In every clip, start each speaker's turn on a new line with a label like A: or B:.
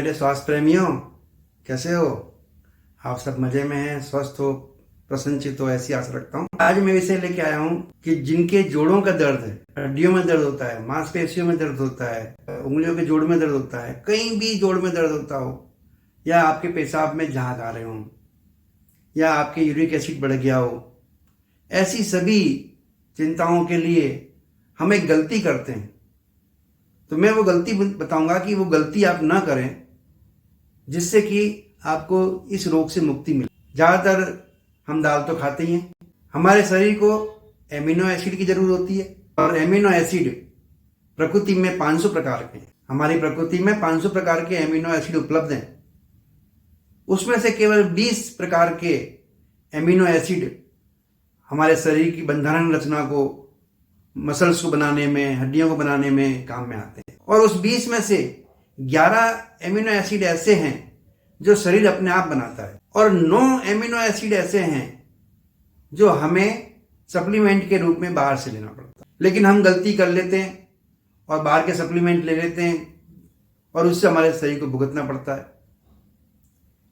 A: मेरे स्वास्थ्य प्रेमियों, कैसे हो? आप सब मजे में हैं, स्वस्थ हो, प्रसन्नचित हो, ऐसी आशा रखता हूँ। आज मैं विषय लेके आया हूँ कि जिनके जोड़ों का दर्द है, हड्डियों में दर्द होता है, मांसपेशियों में दर्द होता है, उंगलियों के जोड़ में दर्द होता है, कहीं भी जोड़ में दर्द होता हो, या आपके पेशाब में झाग आ रहे हो, या आपके यूरिक एसिड बढ़ गया हो, ऐसी सभी चिंताओं के लिए हम एक गलती करते हैं। तो मैं वो गलती बताऊंगा कि वो गलती आप ना करें, जिससे कि आपको इस रोग से मुक्ति मिले। ज़्यादातर हम दाल तो खाते ही हैं। हमारे शरीर को एमिनो एसिड की जरूरत होती है, और एमिनो एसिड प्रकृति में 500 प्रकार के हैं। हमारी प्रकृति में 500 प्रकार के एमिनो एसिड उपलब्ध हैं। उसमें से केवल 20 प्रकार के एमिनो एसिड हमारे शरीर की बंधारण रचना को, मसल्स को बनाने में, हड्डियों को बनाने में काम में आते हैं। और उस 20 में से 11 एमिनो एसिड ऐसे हैं जो शरीर अपने आप बनाता है, और 9 एमिनो एसिड ऐसे हैं जो हमें सप्लीमेंट के रूप में बाहर से लेना पड़ता है। लेकिन हम गलती कर लेते हैं और बाहर के सप्लीमेंट ले लेते हैं, और उससे हमारे शरीर को भुगतना पड़ता है।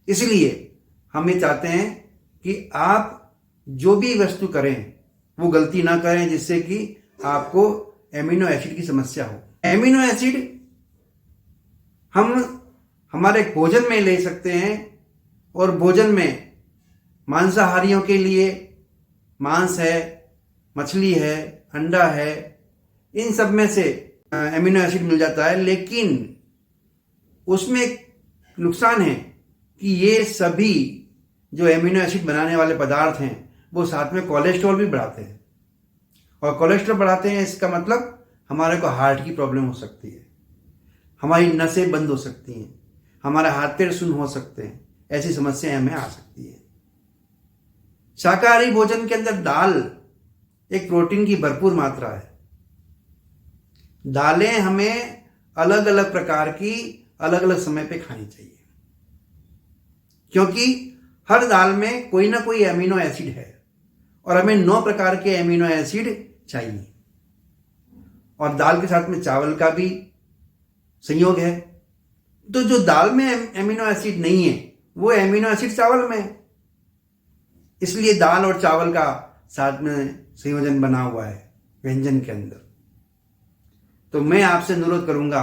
A: इसलिए हम ये चाहते हैं कि आप जो भी वस्तु करें वो गलती ना करें, जिससे कि आपको एमिनो एसिड की समस्या हो। एमिनो एसिड हम हमारे भोजन में ले सकते हैं, और भोजन में मांसाहारियों के लिए मांस है, मछली है, अंडा है, इन सब में से एमिनो एसिड मिल जाता है। लेकिन उसमें एक नुकसान है कि ये सभी जो एमिनो एसिड बनाने वाले पदार्थ हैं वो साथ में कोलेस्ट्रॉल भी बढ़ाते हैं, और कोलेस्ट्रॉल बढ़ाते हैं, इसका मतलब हमारे को हार्ट की प्रॉब्लम हो सकती है, हमारी नसें बंद हो सकती हैं, हमारे हाथ पैर सुन्न हो सकते हैं, ऐसी समस्याएं हमें आ सकती है। शाकाहारी भोजन के अंदर दाल एक प्रोटीन की भरपूर मात्रा है। दालें हमें अलग अलग प्रकार की अलग अलग समय पे खानी चाहिए, क्योंकि हर दाल में कोई ना कोई एमिनो एसिड है, और हमें 9 प्रकार के एमिनो एसिड चाहिए। और दाल के साथ में चावल का भी संयोग है। तो जो दाल में एमिनो एसिड नहीं है वो एमिनो एसिड चावल में है। इसलिए दाल और चावल का साथ में संयोजन बना हुआ है व्यंजन के अंदर। तो मैं आपसे अनुरोध करूंगा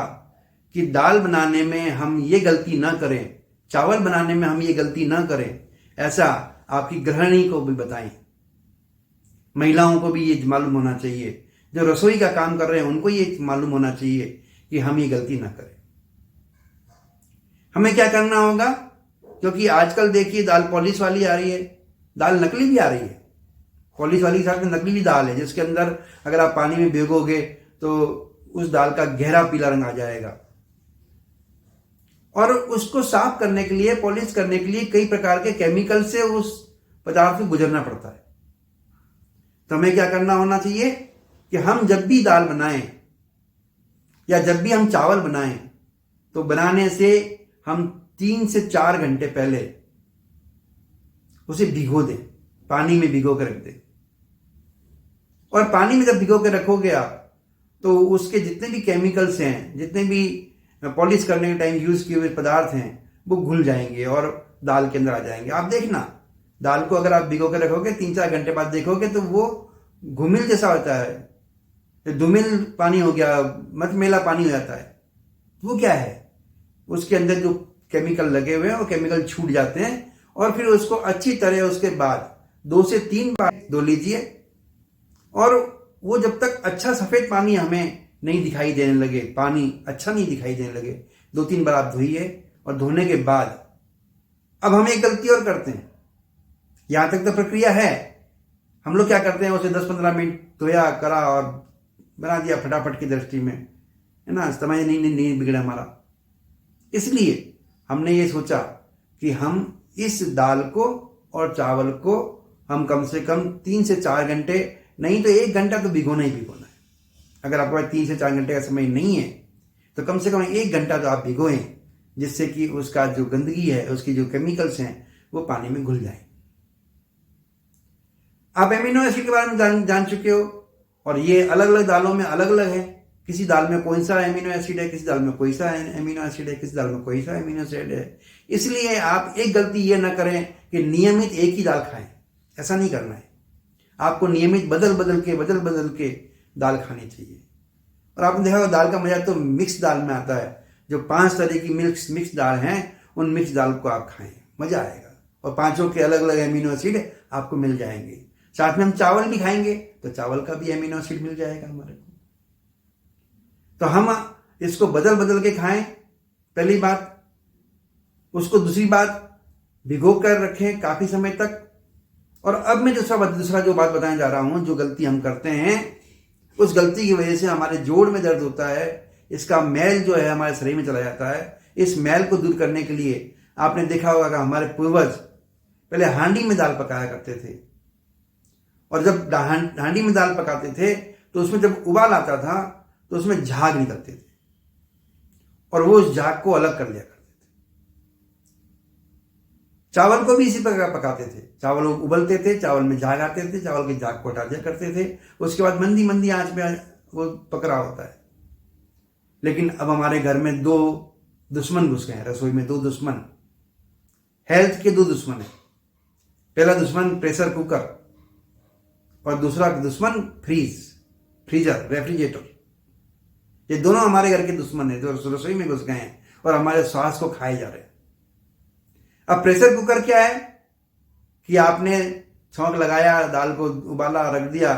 A: कि दाल बनाने में हम ये गलती ना करें, चावल बनाने में हम ये गलती ना करें। ऐसा आपकी गृहिणी को भी बताएं, महिलाओं को भी ये मालूम होना चाहिए, जो रसोई का काम कर रहे हैं उनको ये मालूम होना चाहिए कि हम ये गलती ना करें। हमें क्या करना होगा, क्योंकि आजकल देखिए दाल पॉलिश वाली आ रही है, दाल नकली भी आ रही है। पॉलिश वाली के साथ में नकली भी दाल है, जिसके अंदर अगर आप पानी में भिगोगे तो उस दाल का गहरा पीला रंग आ जाएगा। और उसको साफ करने के लिए, पॉलिश करने के लिए कई प्रकार के केमिकल से उस पदार्थ को गुजरना पड़ता है। तो हमें क्या करना होना चाहिए कि हम जब भी दाल बनाएं या जब भी हम चावल बनाएं, तो बनाने से हम 3 से 4 घंटे पहले उसे भिगो दें, पानी में भिगो कर रख दें। और पानी में जब भिगो कर रखोगे आप, तो उसके जितने भी केमिकल्स हैं, जितने भी पॉलिश करने के टाइम यूज किए हुए पदार्थ हैं, वो घुल जाएंगे और दाल के अंदर आ जाएंगे। आप देखना, दाल को अगर आप भिगो कर रखोगे, 3-4 घंटे बाद देखोगे तो वो घुमिल जैसा होता है, धुमिल पानी हो गया, मटमेला पानी हो जाता है। वो क्या है, उसके अंदर जो केमिकल लगे हुए हैं वो केमिकल छूट जाते हैं, और फिर उसको अच्छी तरह उसके बाद 2 से 3 बार धो लीजिए। और वो जब तक अच्छा सफेद पानी हमें नहीं दिखाई देने लगे, पानी अच्छा नहीं दिखाई देने लगे, 2-3 बार आप धोइए। और धोने के बाद अब हम एक गलती और करते हैं, यहां तक तो प्रक्रिया है, हम लोग क्या करते हैं, उसे 10-15 मिनट धोया करा और बना दिया फटाफट की दृष्टि में, है ना, समय नहीं बिगड़ा हमारा। इसलिए हमने ये सोचा कि हम इस दाल को और चावल को हम कम से कम 3 से 4 घंटे, नहीं तो 1 घंटा तो भिगोना ही भिगोना है। अगर आपके पास 3 से 4 घंटे का समय नहीं है तो कम से कम 1 घंटा तो आप भिगोएं, जिससे कि उसका जो गंदगी है, उसकी जो केमिकल्स हैं, वो पानी में घुल जाए। आप एमिनो एसिड के बारे में जान चुके हो, और ये अलग अलग दालों में अलग अलग है। किसी दाल में कौन सा एमिनो एसिड है, किसी दाल में कोई सा एमिनो एसिड है, किसी दाल में कोई सा एमिनो एसिड है। इसलिए आप एक गलती ये ना करें कि नियमित एक ही दाल खाएं, ऐसा नहीं करना है। आपको नियमित बदल बदल के दाल खानी चाहिए। और आपने देखा दाल का मजा तो मिक्स दाल में आता है। जो 5 तरह की मिक्स दाल हैं, उन मिक्स दाल को आप खाएं, मजा आएगा। और 5 के अलग अलग एमिनो एसिड आपको मिल जाएंगे। साथ में हम चावल भी खाएंगे तो चावल का भी एमिनो एसिड मिल जाएगा हमारे को। तो हम इसको बदल के खाएं, पहली बात। उसको दूसरी बात, भिगो कर रखें काफी समय तक। और अब मैं दूसरा जो बात बताने जा रहा हूं, जो गलती हम करते हैं, उस गलती की वजह से हमारे जोड़ में दर्द होता है। इसका मैल जो है हमारे शरीर में चला जाता है। इस मैल को दूर करने के लिए आपने देखा होगा कि हमारे पूर्वज पहले हांडी में दाल पकाया करते थे। और जब हांडी में दाल पकाते थे तो उसमें जब उबाल आता था तो उसमें झाग निकलते थे और वो उस झाग को अलग कर लिया करते थे। चावल को भी इसी प्रकार पकाते थे। चावल उबलते थे, चावल में झाग आते थे, चावल के झाग को हटा दिया करते थे। उसके बाद मंदी आंच पे वो पक रहा होता है। लेकिन अब हमारे घर में 2 दुश्मन घुस गए हैं। रसोई में 2 दुश्मन, हेल्थ के 2 दुश्मन है। पहला दुश्मन प्रेशर कुकर और दूसरा दुश्मन फ्रीजर, रेफ्रिजरेटर। ये दोनों हमारे घर के दुश्मन है जो रसोई में घुस गए हैं और हमारे स्वास्थ्य को खाए जा रहे हैं। अब प्रेशर कुकर क्या है कि आपने छौंक लगाया, दाल को उबाला, रख दिया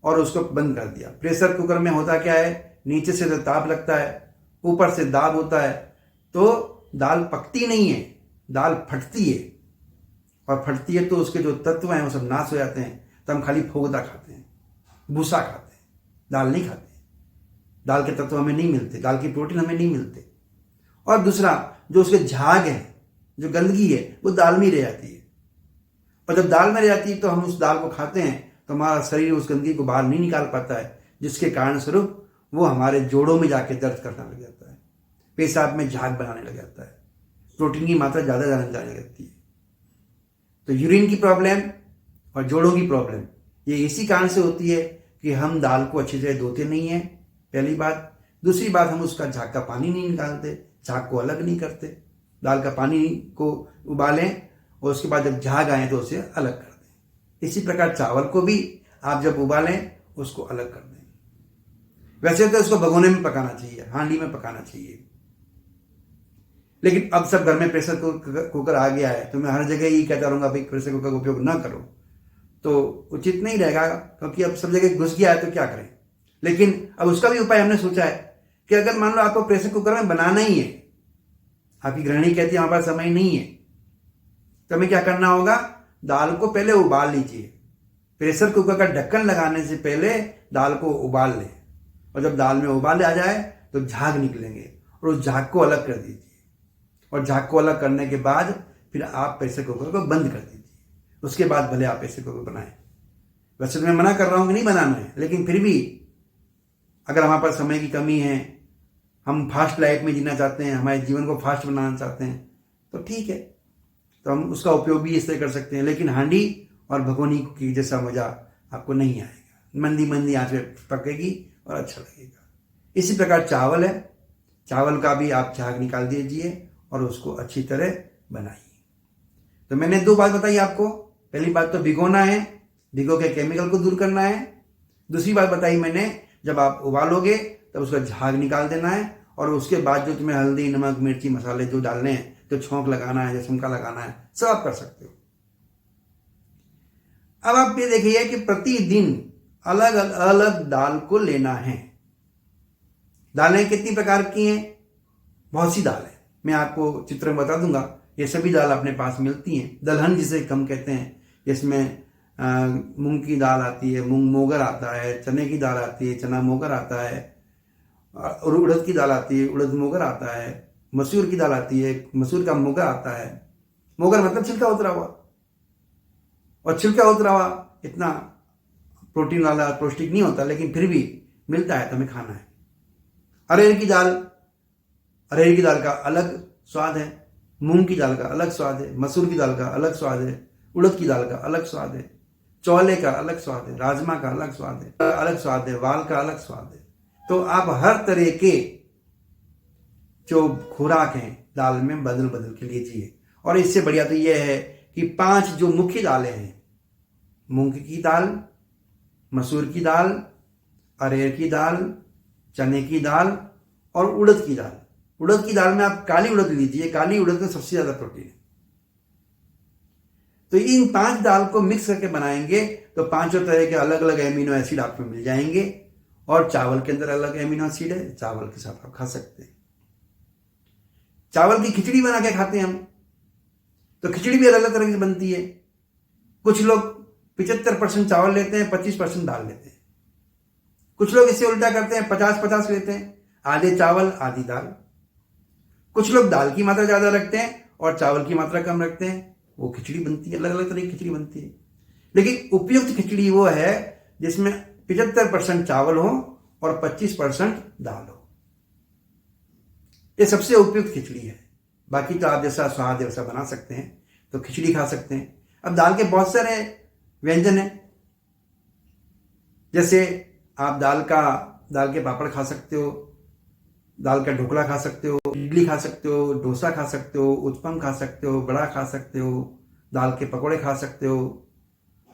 A: और उसको बंद कर दिया। प्रेशर कुकर में होता क्या है, नीचे से ताप लगता है, ऊपर से दाब होता है, तो दाल पकती नहीं है, दाल फटती है। और फटती है तो उसके जो तत्व हैं वो सब नाश हो जाते हैं। तो हम खाली फोगदा खाते हैं, भूसा खाते हैं, दाल नहीं खाते। दाल के तत्व हमें नहीं मिलते, दाल की प्रोटीन हमें नहीं मिलते। और दूसरा, जो उसके झाग है, जो गंदगी है, वो दाल में ही रह जाती है। और जब दाल में रह जाती है तो हम उस दाल को खाते हैं तो हमारा शरीर उस गंदगी को बाहर नहीं निकाल पाता है, जिसके कारण स्वरूप वो हमारे जोड़ों में जाके दर्द करने लग जाता है, पेशाब में झाग बनाने लग जाता है, प्रोटीन की मात्रा ज़्यादा जाने लगती है। तो यूरिन की प्रॉब्लम और जोड़ों की प्रॉब्लम ये इसी कारण से होती है कि हम दाल को अच्छी तरह धोते नहीं हैं, पहली बात। दूसरी बात, हम उसका झाग का पानी नहीं निकालते, झाग को अलग नहीं करते। दाल का पानी को उबालें और उसके बाद जब झाग आए तो उसे अलग कर दें। इसी प्रकार चावल को भी आप जब उबालें उसको अलग कर दें। वैसे तो इसको भगोने में पकाना चाहिए, हांडी में पकाना चाहिए, लेकिन अब सब घर में प्रेशर कुकर आ गया है तो मैं हर जगह यही कहता रहूंगा भाई प्रेशर कुकर का उपयोग ना करो, तो उचित नहीं रहेगा, क्योंकि अब सब जगह घुस गया है तो क्या करें। लेकिन अब उसका भी उपाय हमने सोचा है कि अगर मान लो आपको प्रेशर कुकर में बनाना ही है, आपकी गृहिणी कहती है हमारे पास समय नहीं है, तो हमें क्या करना होगा, दाल को पहले उबाल लीजिए। प्रेशर कुकर का ढक्कन लगाने से पहले दाल को उबाल लें और जब दाल में उबाल आ जाए तो झाग निकलेंगे और उस झाग को अलग कर दीजिए। और झाग को अलग करने के बाद फिर आप प्रेशर कुकर को बंद कर दीजिए। उसके बाद भले आप प्रेशर कुकर बनाएं। वैसे तो मैं मना कर रहा हूं कि नहीं बनाना है, लेकिन फिर भी अगर हमारे पास समय की कमी है, हम फास्ट लाइफ में जीना चाहते हैं, हमारे जीवन को फास्ट बनाना चाहते हैं, तो ठीक है, तो हम उसका उपयोग भी इस तरह कर सकते हैं। लेकिन हांडी और भगोनी की जैसा मजा आपको नहीं आएगा। मंदी आंच में पकेगी और अच्छा लगेगा। इसी प्रकार चावल है, चावल का भी आप झाग निकाल दीजिए और उसको अच्छी तरह बनाइए। तो मैंने 2 बात बताई आपको। पहली बात तो भिगोना है, भिगो के केमिकल को दूर करना है। दूसरी बात बताई मैंने, जब आप उबालोगे तब उसका झाग निकाल देना है और उसके बाद जो तुम्हें हल्दी, नमक, मिर्ची, मसाले जो डालने हैं, जो छौंक लगाना है, जो छमका लगाना है, सब आप कर सकते हो। अब आप ये देखिए कि प्रतिदिन अलग अलग दाल को लेना है। दालें कितनी प्रकार की हैं? बहुत सी दाल है, मैं आपको चित्र में बता दूंगा। ये सभी दाल अपने पास मिलती हैं। दलहन जिसे कम कहते हैं, जिसमें मूंग की दाल आती है, मूंग मोगर आता है, चने की दाल आती है, चना मोगर आता है, और उड़द की दाल आती है, उड़द मोगर आता है, मसूर की दाल आती है, मसूर का मोगर आता है। मोगर मतलब छिलका उतरा हुआ, और छिलका उतरा हुआ इतना प्रोटीन वाला, पौष्टिक नहीं होता, लेकिन फिर भी मिलता है तो हमें खाना है। अरहर की दाल का अलग स्वाद है, मूंग की दाल का अलग स्वाद है, मसूर की दाल का अलग स्वाद है, उड़द की दाल का अलग स्वाद है, चौले का अलग स्वाद है, राजमा का अलग स्वाद है, वाल का अलग स्वाद है। तो आप हर तरह के जो खुराक हैं दाल में बदल बदल के लीजिए। और इससे बढ़िया तो यह है कि 5 जो मुख्य दालें हैं, मूंग की दाल, मसूर की दाल, अरहर की दाल, चने की दाल और उड़द की दाल। उड़द की दाल में आप काली उड़द लीजिए, काली उड़द में सबसे ज्यादा प्रोटीन है। तो इन 5 दाल को मिक्स करके बनाएंगे तो 5 तरह के अलग अलग एमिनो एसिड आपको मिल जाएंगे। और चावल के अंदर अलग एमिनो एसिड है, चावल के साथ आप खा सकते हैं। चावल की खिचड़ी बना के खाते हैं हम, तो खिचड़ी भी अलग अलग तरह की बनती है। कुछ लोग 75% चावल लेते हैं, 25% दाल लेते हैं। कुछ लोग इससे उल्टा करते हैं, 50-50 लेते हैं, आधे चावल आधी दाल। कुछ लोग दाल की मात्रा ज्यादा रखते हैं और चावल की मात्रा कम रखते हैं, वो खिचड़ी बनती है, अलग अलग तरह की खिचड़ी बनती है। लेकिन उपयुक्त खिचड़ी वो है जिसमें 75% चावल हो और 25% दाल हो। ये सबसे उपयुक्त खिचड़ी है। बाकी तो आप जैसा स्वाद वैसा बना सकते हैं, तो खिचड़ी खा सकते हैं। अब दाल के बहुत सारे व्यंजन हैं, जैसे आप दाल के पापड़ खा सकते हो, दाल का ढोकला खा सकते हो, इडली खा सकते हो, डोसा खा सकते हो, उत्पम खा सकते हो, बड़ा खा सकते हो, दाल के पकौड़े खा सकते हो,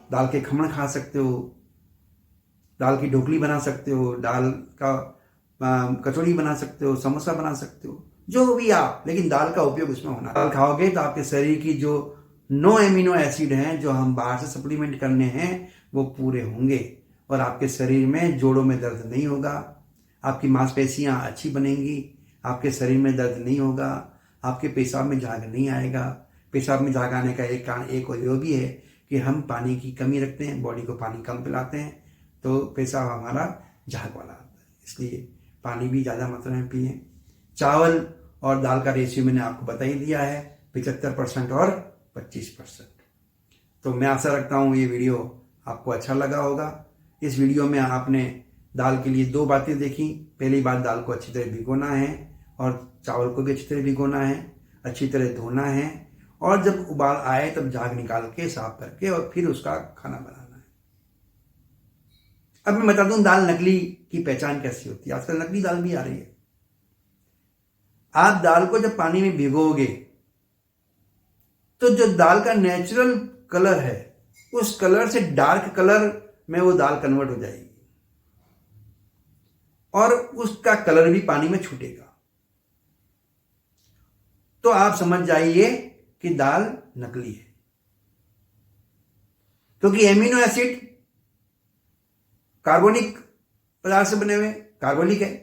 A: दाल के खमण खा सकते हो, दाल की ढोकली बना सकते हो, दाल का कचौड़ी बना सकते हो, समोसा बना सकते हो, जो भी आप, लेकिन दाल का उपयोग उसमें होना। दाल खाओगे तो आपके शरीर की जो 9 एमिनो एसिड हैं जो हम बाहर से सप्लीमेंट करने हैं वो पूरे होंगे और आपके शरीर में जोड़ों में दर्द नहीं होगा, आपकी मांसपेशियां अच्छी बनेंगी, आपके शरीर में दर्द नहीं होगा, आपके पेशाब में झाग नहीं आएगा। पेशाब में झाग आने का एक कारण एक और ये भी है कि हम पानी की कमी रखते हैं, बॉडी को पानी कम पिलाते हैं, तो पेशाब हमारा झाग वाला आता है। इसलिए पानी भी ज़्यादा मात्रा में पिए। चावल और दाल का रेशियो मैंने आपको बता ही दिया है, 75% और 25%। तो मैं आशा रखता हूँ ये वीडियो आपको अच्छा लगा होगा। इस वीडियो में आपने दाल के लिए 2 बातें देखी। पहली बात, दाल को अच्छी तरह भिगोना है और चावल को भी अच्छी तरह भिगोना है, अच्छी तरह धोना है और जब उबाल आए तब झाग निकाल के साफ करके और फिर उसका खाना बनाना है। अब मैं बता दूं दाल नकली की पहचान कैसी होती है। आजकल नकली दाल भी आ रही है। आप दाल को जब पानी में भिगोगे तो जो दाल का नेचुरल कलर है उस कलर से डार्क कलर में वो दाल कन्वर्ट हो जाएगी और उसका कलर भी पानी में छूटेगा। तो आप समझ जाइए कि दाल नकली है, क्योंकि एमिनो एसिड कार्बनिक पदार्थ से बने हुए कार्बोनिक है।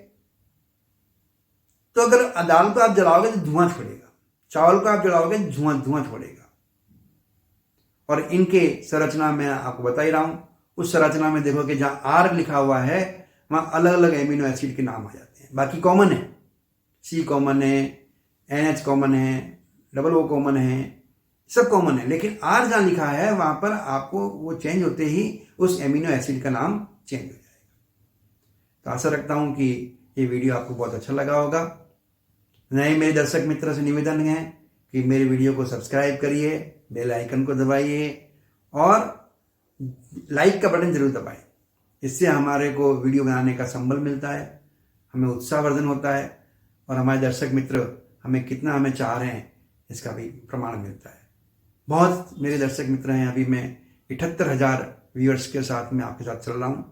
A: तो अगर दाल को आप जलाओगे तो धुआं छोड़ेगा, चावल को आप जलाओगे तो धुआं छोड़ेगा। और इनके संरचना में आपको बता ही रहा हूं, उस संरचना में देखो कि जहां आर लिखा हुआ है वहां अलग अलग एमिनो एसिड के नाम आ जाते हैं। बाकी कॉमन है, सी कॉमन है, NH कॉमन है, OO कॉमन है, सब कॉमन है, लेकिन आर जहां लिखा है वहां पर आपको वो चेंज होते ही उस एमिनो एसिड का नाम चेंज हो जाएगा। तो आशा रखता हूं कि ये वीडियो आपको बहुत अच्छा लगा होगा। नए मेरे दर्शक मित्रों से निवेदन है कि मेरे वीडियो को सब्सक्राइब करिए, बेल आइकन को दबाइए और लाइक का बटन जरूर दबाएं। इससे हमारे को वीडियो बनाने का संबल मिलता है, हमें उत्साहवर्धन होता है और हमारे दर्शक मित्र हमें चाह रहे हैं इसका भी प्रमाण मिलता है। बहुत मेरे दर्शक मित्र हैं, अभी मैं 78,000 व्यूअर्स के साथ में आपके साथ चल रहा हूँ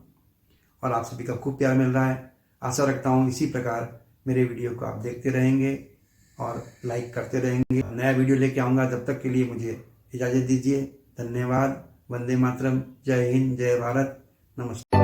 A: और आप सभी का खूब प्यार मिल रहा है। आशा रखता हूँ इसी प्रकार मेरे वीडियो को आप देखते रहेंगे और लाइक करते रहेंगे। नया वीडियो लेके आऊँगा, तब तक के लिए मुझे इजाज़त दीजिए। धन्यवाद। वंदे मातरम। जय हिंद, जय भारत, नमस्ते।